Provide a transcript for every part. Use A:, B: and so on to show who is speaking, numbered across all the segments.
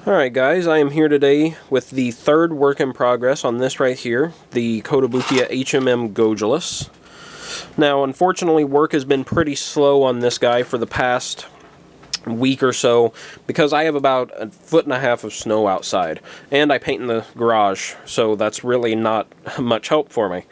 A: Alright guys, I am here today with the third work in progress on this right here, the Kotobukiya Gojulus. Now unfortunately work has been pretty slow on this guy for the past week or so because I have about 1.5 feet of snow outside and I paint in the garage, so that's really not much help for me.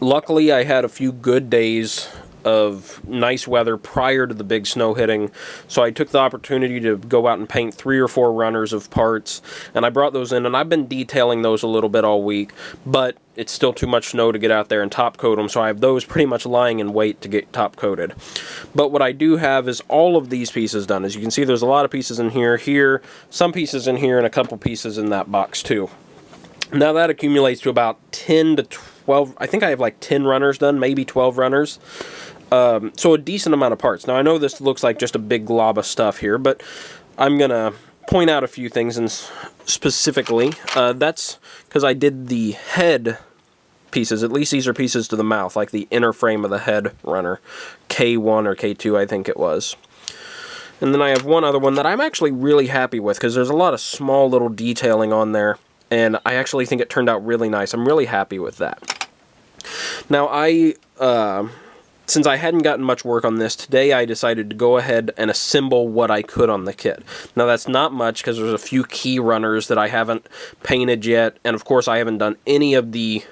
A: Luckily I had a few good days of nice weather prior to the big snow hitting, so I took the opportunity to go out and paint 3 or 4 runners of parts, and I brought those in, and I've been detailing those a little bit all week, but it's still too much snow to get out there and top coat them, so I have those pretty much lying in wait to get top coated. But what I do have is all of these pieces done. As you can see, there's a lot of pieces in here, some pieces in here, and a couple pieces in that box too. Now that accumulates to about 10 to 12, I think I have like 10 runners done, maybe 12 runners. So a decent amount of parts. Now I know this looks like just a big glob of stuff here, but I'm going to point out a few things, and specifically, that's because I did the head pieces. At least these are pieces to the mouth, like the inner frame of the head runner. K1 or K2 I think it was. And then I have one other one that I'm actually really happy with, because there's a lot of small little detailing on there, and I actually think it turned out really nice. I'm really happy with that. Now since I hadn't gotten much work on this, today I decided to go ahead and assemble what I could on the kit. Now that's not much because there's a few key runners that I haven't painted yet, and of course I haven't done any of the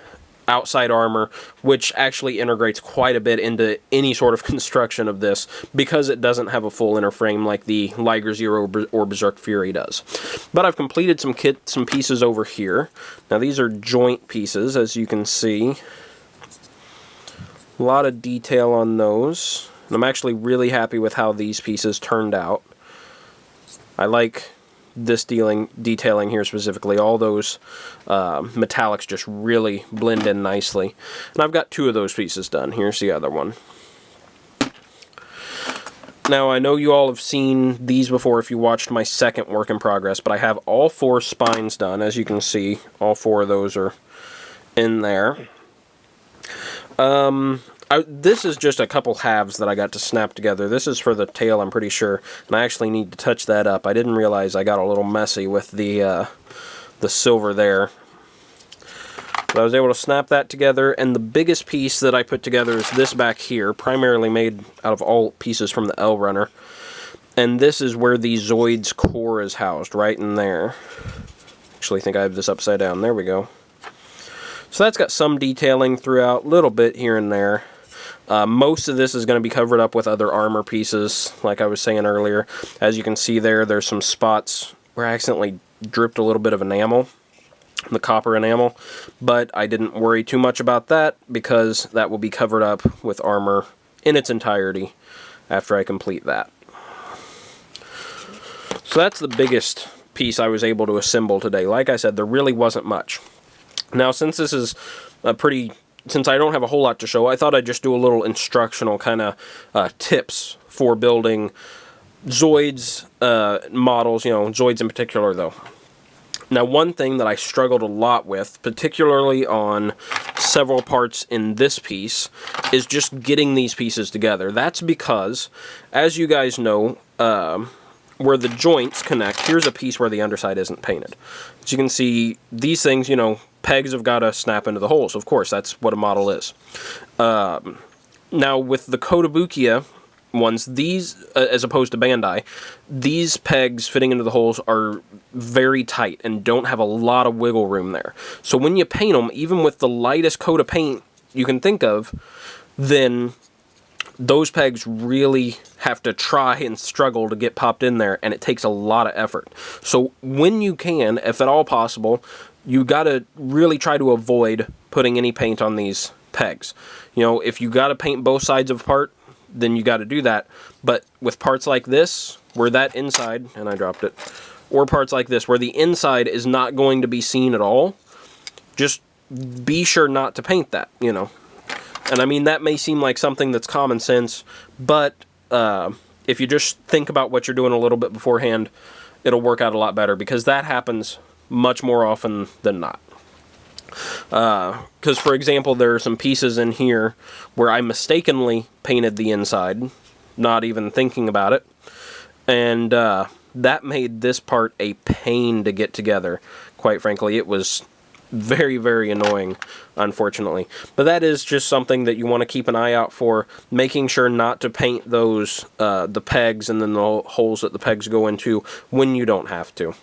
A: outside armor, which actually integrates quite a bit into any sort of construction of this because it doesn't have a full inner frame like the Liger Zero or Berserk Fury does. But I've completed some pieces over here. Now these are joint pieces, as you can see. A lot of detail on those, and I'm actually really happy with how these pieces turned out. I like this detailing here specifically. All those metallics just really blend in nicely. And I've got 2 of those pieces done. Here's the other one. Now I know you all have seen these before if you watched my second work in progress, but I have all 4 spines done. As you can see, all 4 of those are in there. This is just a couple halves that I got to snap together. This is for the tail, I'm pretty sure, and I actually need to touch that up. I didn't realize I got a little messy with the silver there. But I was able to snap that together, and the biggest piece that I put together is this back here, primarily made out of all pieces from the L runner. And this is where the Zoid's core is housed, right in there. Actually, I think I have this upside down. There we go. So that's got some detailing throughout, a little bit here and there. Most of this is going to be covered up with other armor pieces, like I was saying earlier. As you can see there's some spots where I accidentally dripped a little bit of enamel, the copper enamel, but I didn't worry too much about that because that will be covered up with armor in its entirety after I complete that. So that's the biggest piece I was able to assemble today. Like I said, there really wasn't much. Now, since this is since I don't have a whole lot to show, I thought I'd just do a little instructional kind of tips for building Zoids models, Zoids in particular, though. Now, one thing that I struggled a lot with, particularly on several parts in this piece, is just getting these pieces together. That's because, as you guys know, where the joints connect, here's a piece where the underside isn't painted. As you can see, these things, pegs have got to snap into the holes. Of course, that's what a model is. Now, with the Kotobukiya ones, these, as opposed to Bandai, these pegs fitting into the holes are very tight and don't have a lot of wiggle room there. So when you paint them, even with the lightest coat of paint you can think of, then those pegs really have to try and struggle to get popped in there, and it takes a lot of effort. So when you can, if at all possible, you got to really try to avoid putting any paint on these pegs. If you got to paint both sides of a part, then you got to do that. But with parts like this, where that inside, and I dropped it, or parts like this, where the inside is not going to be seen at all, just be sure not to paint that, And I mean, that may seem like something that's common sense, but if you just think about what you're doing a little bit beforehand, it'll work out a lot better, because that happens much more often than not. Because, for example, there are some pieces in here where I mistakenly painted the inside, not even thinking about it, and that made this part a pain to get together. Quite frankly, it was very, very annoying, unfortunately. But that is just something that you want to keep an eye out for, making sure not to paint those, the pegs and then the holes that the pegs go into when you don't have to.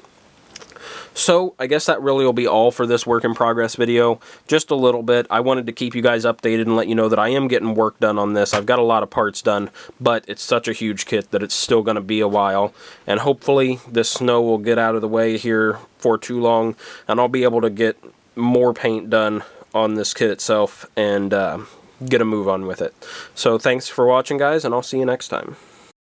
A: So, I guess that really will be all for this work in progress video. Just a little bit. I wanted to keep you guys updated and let you know that I am getting work done on this. I've got a lot of parts done, but it's such a huge kit that it's still going to be a while. And hopefully this snow will get out of the way here for too long, and I'll be able to get more paint done on this kit itself and get a move on with it. So, thanks for watching, guys, and I'll see you next time.